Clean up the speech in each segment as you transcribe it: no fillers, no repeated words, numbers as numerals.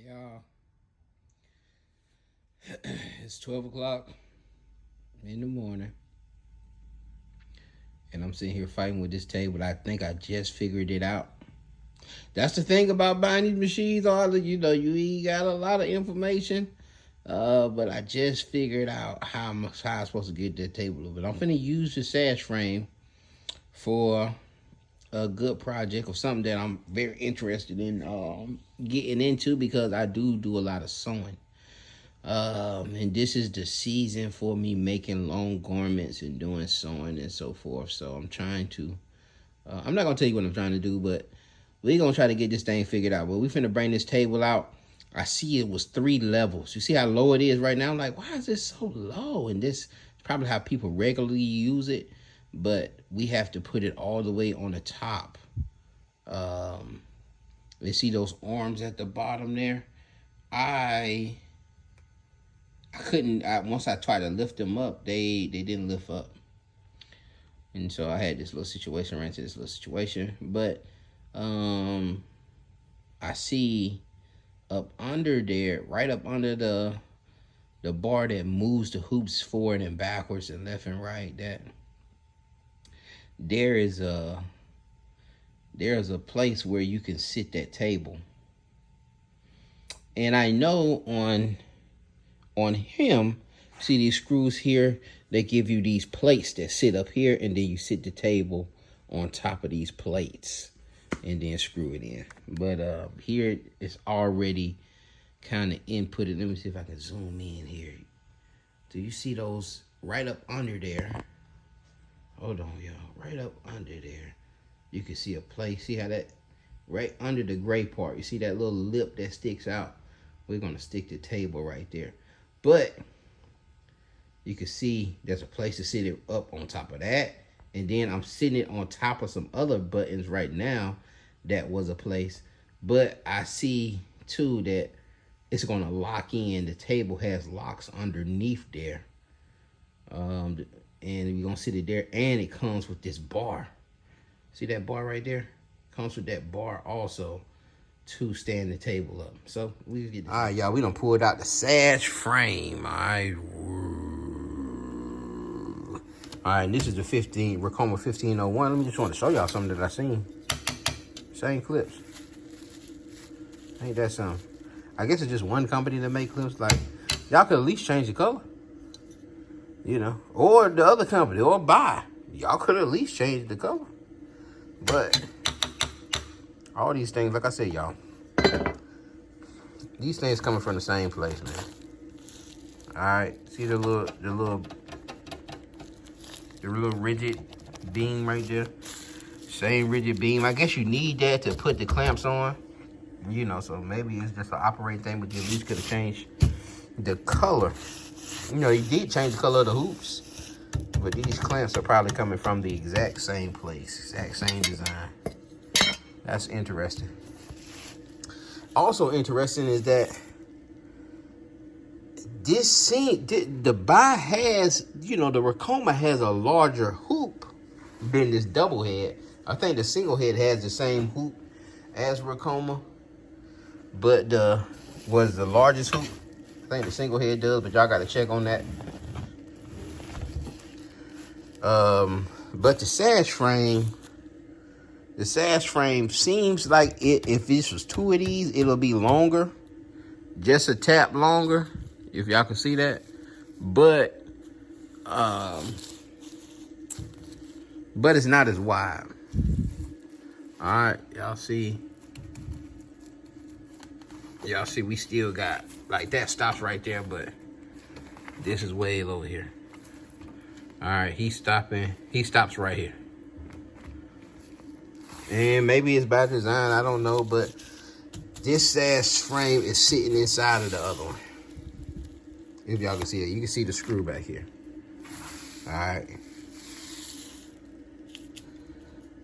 Y'all, it's 12 o'clock in the morning, and I'm sitting here fighting with this table. I think I just figured it out. That's the thing about buying these machines. All the, you got a lot of information, but I just figured out how I'm supposed to get that table over. I'm finna use the Sash frame for a good project or something that I'm very interested in getting into, because I do a lot of sewing. And this is the season for me making long garments and doing sewing and so forth. So I'm trying to, I'm not going to tell you what I'm trying to do, but we're going to try to get this thing figured out. But we finna bring this table out. I see it was 3 levels. You see how low it is right now? I'm like, why is this so low? And this is probably how people regularly use it. But we have to put it all the way on the top. You see those arms at the bottom there? I couldn't, once I tried to lift them up, they didn't lift up. And so I had this little situation, ran into this little situation. But I see up under there, right up under the bar that moves the hoops forward and backwards and left and right, that there's a place where you can sit that table. And I know on him, see these screws here, they give you these plates that sit up here, and then you sit the table on top of these plates and then screw it in. But here it's already kind of inputted. Let me see if I can zoom in here. Do you see those right up under there? Hold on, y'all. Right up under there, you can see a place. See how that, right under the gray part, you see that little lip that sticks out? We're going to stick the table right there. But you can see there's a place to sit it up on top of that. And then I'm sitting it on top of some other buttons right now. That was a place. But I see, too, that it's going to lock in. The table has locks underneath there. And you're going to sit it there. And it comes with this bar. See that bar right there? Comes with that bar also to stand the table up. So we get this. All right, y'all. We done pulled out the Sash frame. All right. All right, this is the Racoma 1501. Let me just want to show y'all something that I seen. Same clips. Ain't that something? I guess it's just one company that make clips. Like, y'all could at least change the color. You know, or the other company, or Bai. Y'all could at least change the color. But all these things, like I said, y'all, these things coming from the same place, man. All right, see the little rigid beam right there. Same rigid beam. I guess you need that to put the clamps on. You know, so maybe it's just an operating thing, but you at least could have changed the color. You know, you did change the color of the hoops, but these clamps are probably coming from the exact same place, exact same design. That's interesting. Also interesting is that the Bai has, you know, the Racoma has a larger hoop than this double head. I think the single head has the same hoop as Racoma, but was the largest hoop. I think the single head does, but y'all got to check on that. But the Sash frame seems like if this was 2 of these, it'll be longer, just a tap longer, if y'all can see that. But it's not as wide. All right, y'all see. Y'all see, we still got, like, that stops right there, but this is way over here. All right, he's stopping. He stops right here. And maybe it's by design, I don't know, but this Sash frame is sitting inside of the other one. If y'all can see it, you can see the screw back here. All right.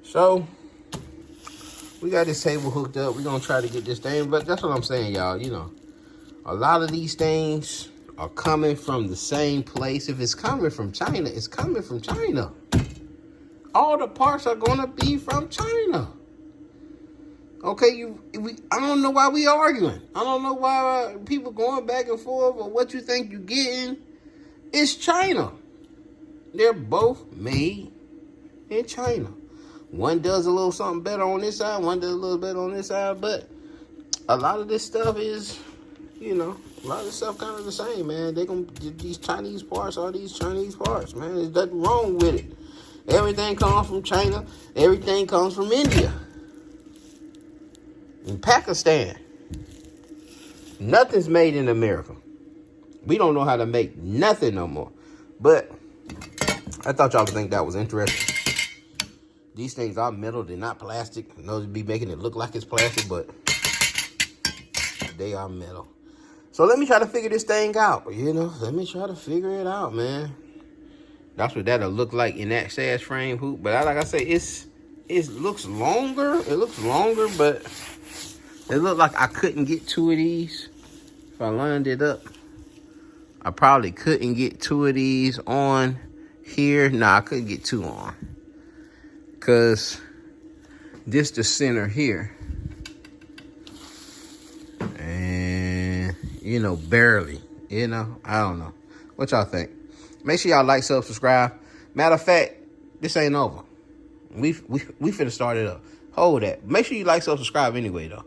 So we got this table hooked up. We're gonna try to get this thing, but that's what I'm saying, y'all. You know, a lot of these things are coming from the same place. If it's coming from China, it's coming from China. All the parts are gonna be from China. Okay, I don't know why we arguing. I don't know why people going back and forth or what you think you getting. It's China. They're both made in China. One does a little something better on this side, one does a little better on this side, but a lot of this stuff is, a lot of this stuff kind of the same, man. These Chinese parts are these Chinese parts, man. There's nothing wrong with it. Everything comes from China. Everything comes from India and Pakistan. Nothing's made in America. We don't know how to make nothing no more. But I thought y'all would think that was interesting. These things are metal, they're not plastic. I know they'd be making it look like it's plastic, but they are metal. So let me try to figure this thing out, Let me try to figure it out, man. That's what that'll look like in that Sash frame hoop. But like I say, it looks longer. It looks longer, but it looked like I couldn't get two of these. If I lined it up, I probably couldn't get two of these on here. Nah, I couldn't get two on. Because this the center here. And, barely. I don't know. What y'all think? Make sure y'all like, subscribe. Matter of fact, this ain't over. We finna start it up. Hold that. Make sure you like, subscribe anyway, though.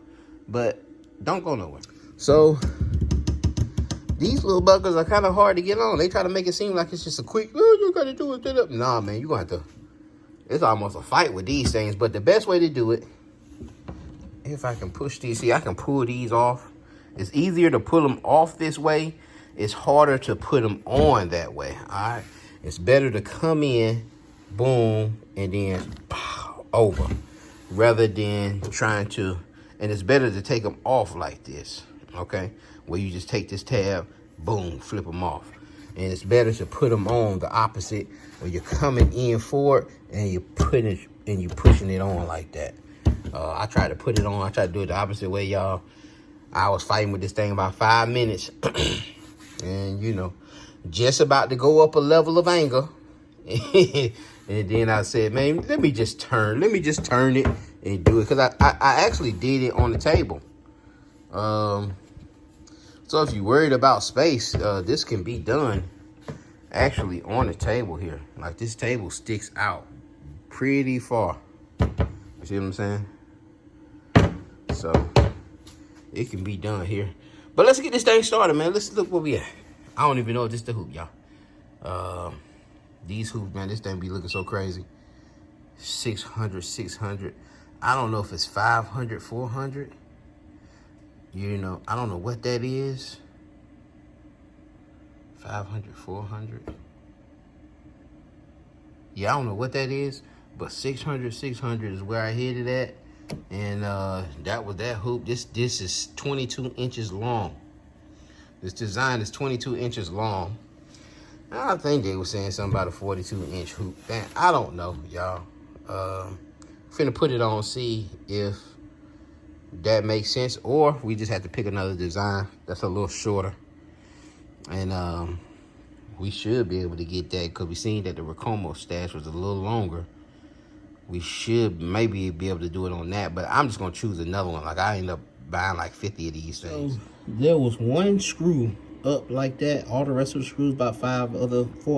But don't go nowhere. So, these little buckles are kind of hard to get on. They try to make it seem like it's just a quick, you gotta do it up. Nah, man, you gonna have to. It's almost a fight with these things. But the best way to do it, if I can push these, see, I can pull these off. It's easier to pull them off this way. It's harder to put them on that way, all right? It's better to come in, boom, and then pow, over, rather than trying to, and it's better to take them off like this, okay? Where you just take this tab, boom, flip them off. And it's better to put them on the opposite, where you're coming in forward and you're pushing it on like that. I tried to put it on. I tried to do it the opposite way, y'all. I was fighting with this thing about 5 minutes. And, just about to go up a level of anger. And then I said, man, let me just turn it and do it. Because I actually did it on the table. So if you're worried about space, this can be done actually on the table here. Like, this table sticks out pretty far. You see what I'm saying? So it can be done here. But let's get this thing started, man. Let's look where we at. I don't even know if this is the hoop, y'all. These hoops, man, this thing be looking so crazy. 600. I don't know if it's 500, 400. I don't know what that is. 500, 400. Yeah, I don't know what that is, but 600 is where I hit it at. And that was that hoop. This is 22 inches long. This design is 22 inches long. I think they were saying something about a 42-inch hoop. Man, I don't know, y'all. Finna put it on, see if that makes sense, or we just have to pick another design that's a little shorter. And we should be able to get that, because we seen that the Racomo stash was a little longer. We should maybe be able to do it on that, but I'm just gonna choose another one. Like, I end up buying like 50 of these things. So there was one screw up like that. All the rest of the screws, about 4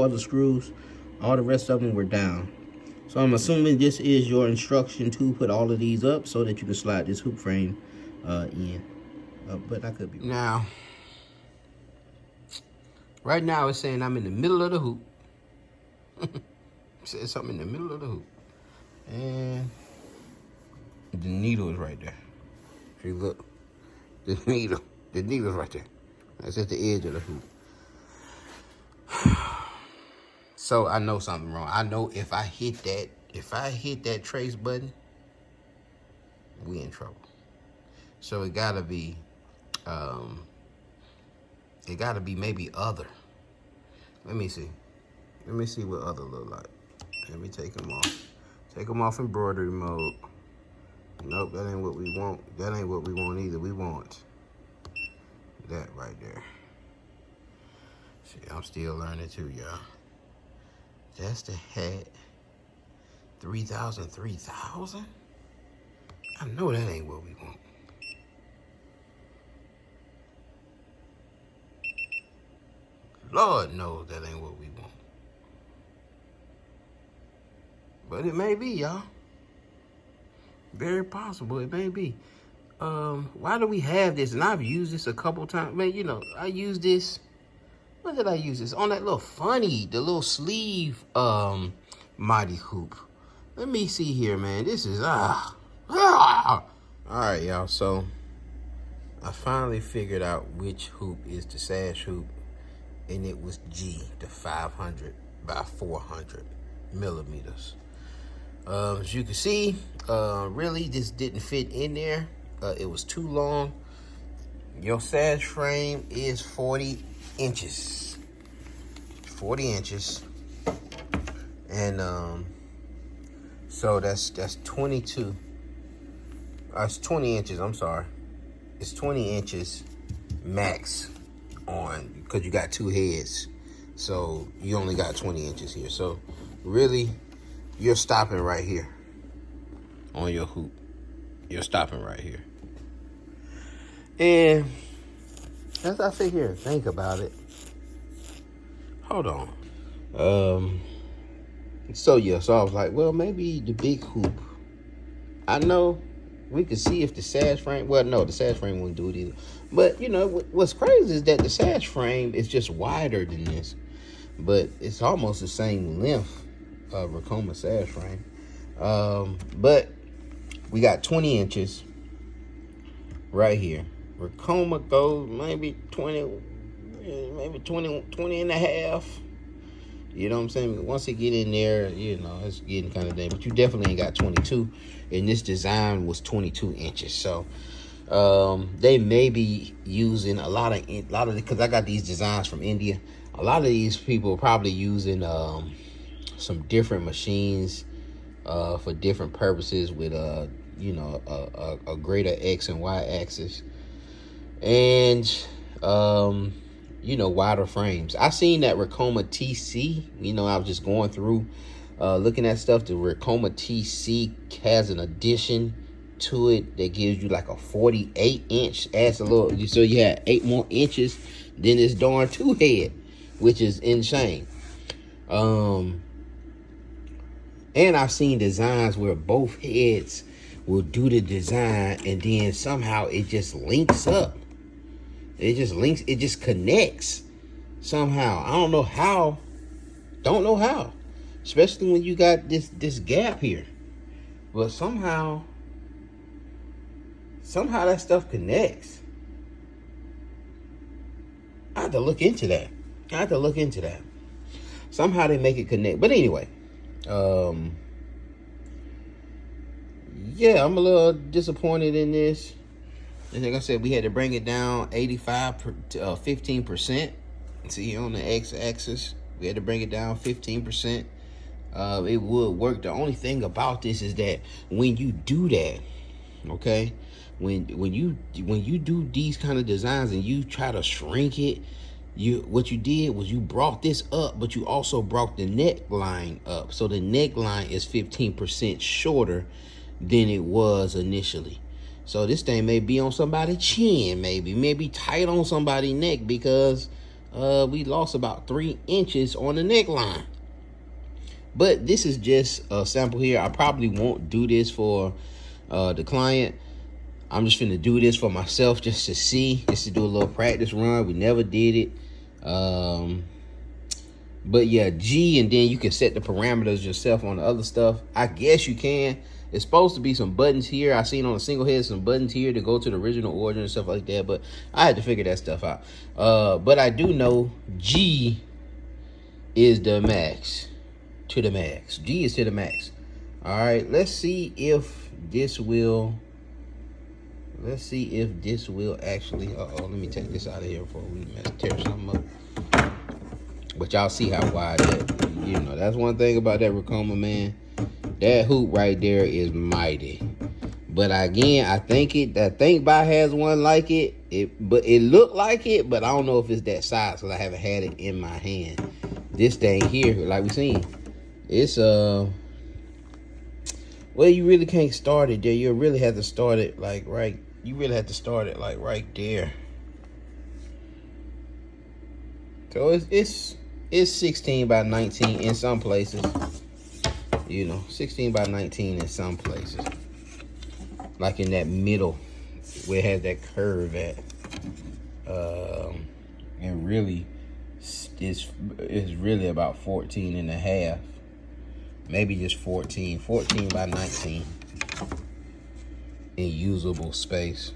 other screws, all the rest of them were down. So I'm assuming this is your instruction to put all of these up so that you can slide this hoop frame in. But I could be wrong. Now, right now it's saying I'm in the middle of the hoop. It says something in the middle of the hoop. And the needle is right there. See, look. The needle's right there. That's at the edge of the hoop. So I know something wrong. I know if I hit that trace button, we in trouble. So it gotta be maybe other. Let me see what other look like. Let me take them off. Take them off embroidery mode. Nope, that ain't what we want. That ain't what we want either. We want that right there. See, I'm still learning too, y'all. That's the hat. 3,000. I know that ain't what we want. Lord knows that ain't what we want. But it may be, y'all. Very possible, it may be. Why do we have this? And I've used this a couple times. Man, you know, I used this. When did I use this? On that little funny, the little sleeve mighty hoop. Let me see here, man. This is all right, y'all. So I finally figured out which hoop is the Sash hoop, and it was G, the 500 by 400 millimeters. As you can see, really this didn't fit in there. It was too long. Your Sash frame is 40 inches. 40 inches. And so that's 22. It's 20 inches, I'm sorry. It's 20 inches max on, because you got two heads. So you only got 20 inches here. So really, you're stopping right here on your hoop. You're stopping right here. And as I sit here and think about it, hold on. So yeah, so I was like, well, maybe the big hoop. I know we could see if the Sash frame, well, no, the Sash frame wouldn't do it either. But, you know, what's crazy is that the Sash frame is just wider than this. But it's almost the same length of Ricoma Sash frame. But we got 20 inches right here. Ricoma goes maybe 20 and a half. You know what I'm saying? Once it get in there, you know, it's getting kind of there. But you definitely ain't got 22. And this design was 22 inches. So they may be using a lot of, because I got these designs from India. A lot of these people are probably using some different machines for different purposes with you know, a greater X and Y axis. And you know, wider frames. I seen that Ricoma TC. You know, I was just going through looking at stuff. The Ricoma TC has an addition to it that gives you like a 48 inch. Adds a little, so you have 8 more inches than this darn two head, which is insane. And I've seen designs where both heads will do the design and then somehow it just links up. It just links, it just connects somehow. I don't know how. Don't know how. Especially when you got this gap here. But somehow that stuff connects. I have to look into that. Somehow they make it connect. But anyway, yeah, I'm a little disappointed in this. And like I said, we had to bring it down 15%. See, on the x-axis, we had to bring it down 15%. It would work. The only thing about this is that when you do that, okay, when you do these kind of designs and you try to shrink it, what you did was you brought this up, but you also brought the neckline up. So the neckline is 15% shorter than it was initially. So this thing may be on somebody's chin, maybe tight on somebody's neck, because we lost about 3 inches on the neckline. But this is just a sample here. I probably won't do this for the client. I'm just finna do this for myself just to see, just to do a little practice run. We never did it. But yeah, G, and then you can set the parameters yourself on the other stuff. I guess you can. It's supposed to be some buttons here. I seen on a single head some buttons here to go to the original origin and stuff like that, but I had to figure that stuff out. But I do know G is the max, to the max. G is to the max. All right, let's see if this will actually, let me take this out of here before we tear something up. But y'all see how wide that, you know, that's one thing about that Ricoma, man. That hoop right there is mighty. But again, I think Bai has one like it. But it looked like it, but I don't know if it's that size because I haven't had it in my hand. This thing here, like we seen, it's what Well, you really can't start it there. You really have to start it like right. You really have to start it like right there. So it's 16 by 19 in some places. You know, 16 by 19 in some places. Like in that middle where it has that curve at. And really it's really about 14 and a half. Maybe just 14 by 19 in usable space,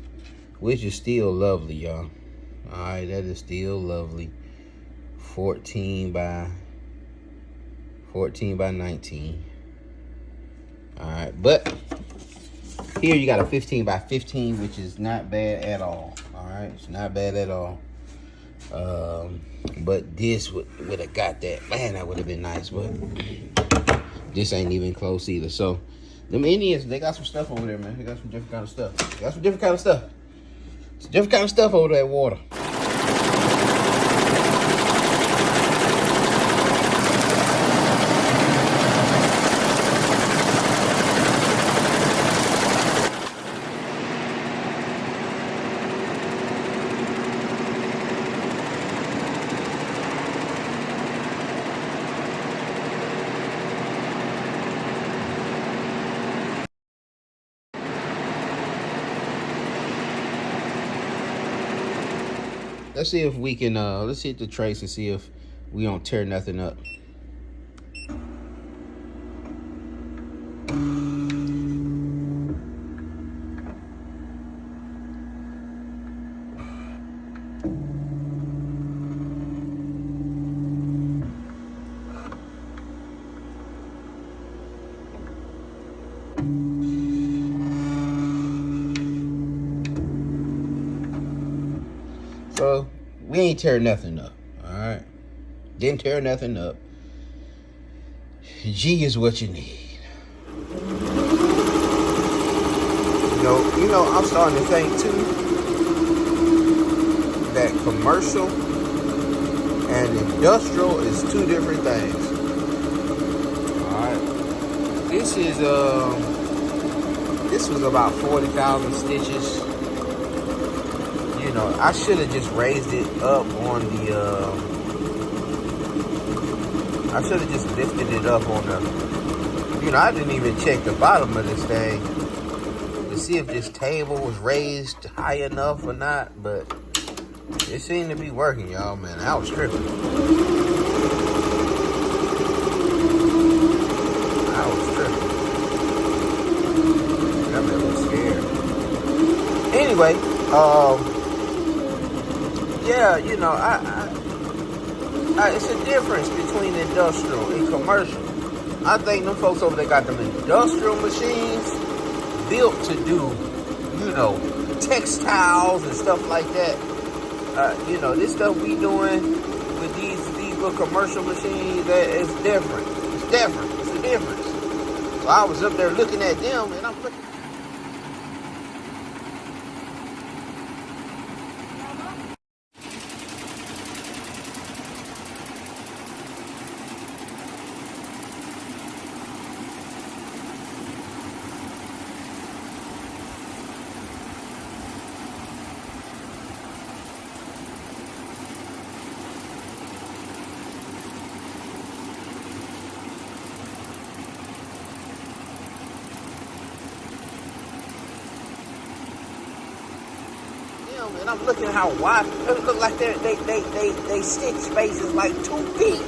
which is still lovely, y'all. All right, that is still lovely. 14 by 19. All right, but here you got a 15 by 15, which is not bad at all. All right, it's not bad at all. But this would have got that. Man, that would have been nice, but this ain't even close either. So, them Indians, they got some stuff over there, man. They got some different kind of stuff. They got some different kind of stuff. Some different kind of stuff over that water. Let's see if we can, let's hit the trace and see if we don't tear nothing up. So we ain't tear nothing up, all right? Didn't tear nothing up. G is what you need. You know, I'm starting to think too that commercial and industrial is two different things. All right. This was about 40,000 stitches. You know, I should have just raised it up on the, I should have just lifted it up on the, you know, I didn't even check the bottom of this thing to see if this table was raised high enough or not, but it seemed to be working, y'all, man. I was tripping. That man was scared. Anyway, yeah, you know, it's a difference between industrial and commercial. I think them folks over there got them industrial machines built to do, you know, textiles and stuff like that. You know, this stuff we doing with these little commercial machines, that is different. It's different. It's a difference. So I was up there looking at them, and I'm looking. And I'm looking at how wide it look like they stick space is like 2 feet,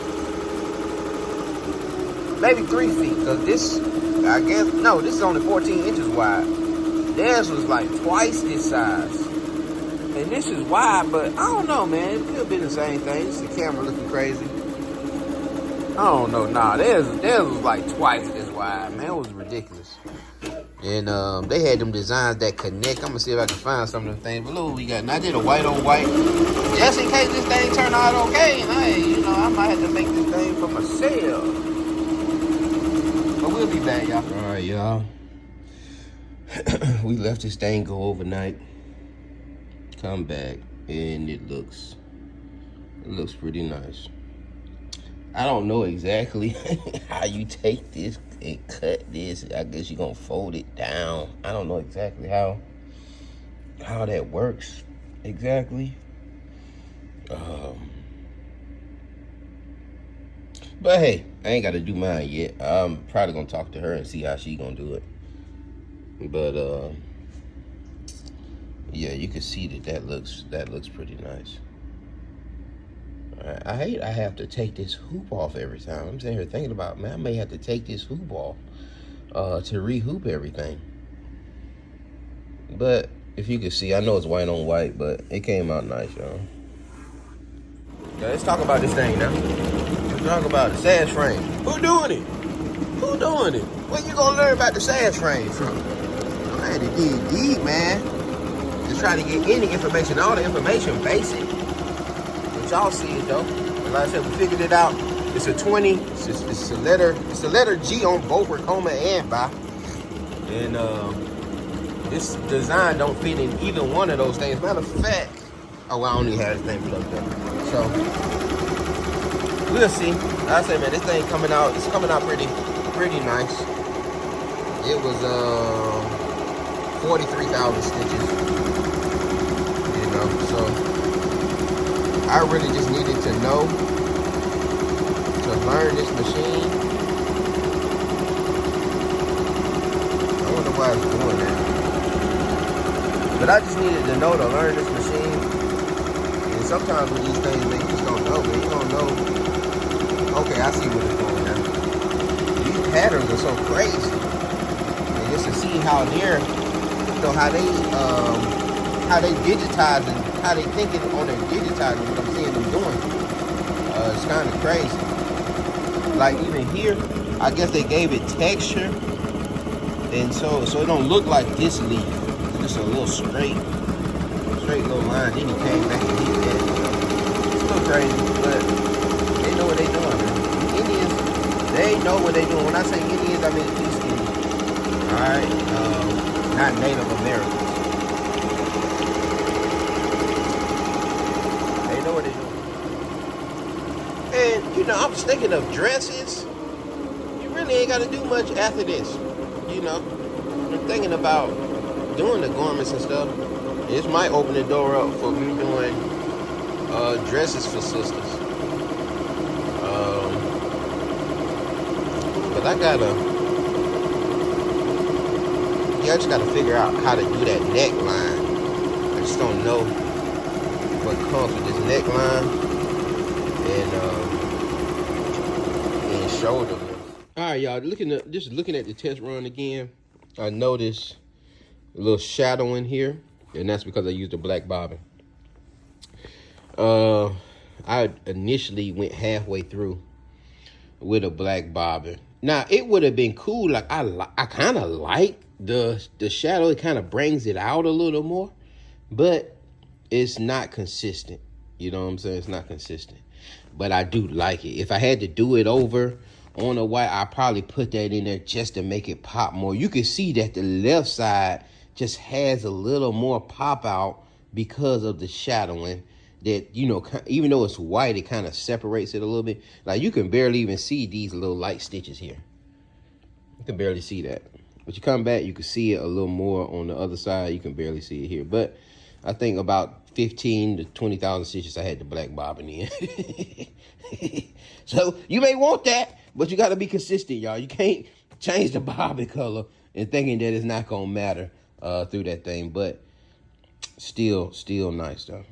maybe 3 feet. Cause this, I guess, no, this is only 14 inches wide. Theirs was like twice this size, and this is wide. But I don't know, man. It could have been the same thing. It's the camera looking crazy. I don't know. Nah, theirs was like twice this wide, man. It was ridiculous. And they had them designs that connect. I'm gonna see if I can find some of them things. But look what we got. And I did a white on white, just in case this thing turn out okay. And I might have to make this thing for myself. But we'll be back, y'all. All right, y'all. We left this thing go overnight. Come back, and it looks pretty nice. I don't know exactly how you take this and cut this. I guess you're gonna fold it down. I don't know exactly how that works exactly. But hey, I ain't got to do mine yet. I'm probably gonna talk to her and see how she gonna do it. But yeah, you can see that looks pretty nice. I hate I have to take this hoop off every time. I'm sitting here thinking about, man, I may have to take this hoop off to re-hoop everything. But if you can see, I know it's white on white, but it came out nice, y'all. Yeah, let's talk about this thing now. Let's talk about the Sash frame. Who doing it? Who doing it? When you gonna learn about the Sash frame from? I had to dig deep, man. Just trying to get any information. All the information basic. But y'all see it though. Like I said, we figured it out. It's a 20. It's a letter G on both Ricoma and Bai. And this design don't fit in either one of those things. Matter of fact, oh, well, I don't even have this thing plugged up. So we'll see. Like I say, man, this thing coming out. It's coming out pretty nice. It was 43,000 stitches. You know, so I really just needed to know to learn this machine. I wonder why it's doing that. But I just needed to know to learn this machine. And sometimes with these things, man, you just don't know, man. You don't know. Okay, I see what it's doing now. These patterns are so crazy. And just to see how they're, you know, how they digitizing, how they thinking on their digitizing what I'm seeing them doing. It's kind of crazy. Like even here, I guess they gave it texture. And so it don't look like this leaf. Just a little straight little line. Then he came back and hit that. It's a little crazy, but they know what they doing, man. Indians, they know what they doing. When I say Indians, I mean East Indians. Alright? Not Native Americans. They know what they doing. And, you know, I'm thinking of dresses. You really ain't got to do much after this. You know? I'm thinking about doing the garments and stuff. This might open the door up for me doing dresses for sisters. But I just gotta figure out how to do that neckline. I just don't know what comes with this neckline and shoulder. All right, y'all. Just looking at the test run again, I noticed a little shadow in here, and that's because I used a black bobbin. I initially went halfway through with a black bobbin. Now it would have been cool. Like I kind of like the shadow. It kind of brings it out a little more, but it's not consistent. You know what I'm saying? It's not consistent, but I do like it. If I had to do it over on a white, I probably put that in there just to make it pop more. You can see that the left side just has a little more pop out because of the shadowing that, you know, even though it's white, it kind of separates it a little bit. Like you can barely even see these little light stitches here. You can barely see that. But you come back, you can see it a little more on the other side. You can barely see it here. But I think about 15 to 20,000 stitches I had the black bobbin in. So you may want that, but you got to be consistent, y'all. You can't change the bobbin color and thinking that it's not going to matter through that thing. But still nice, though.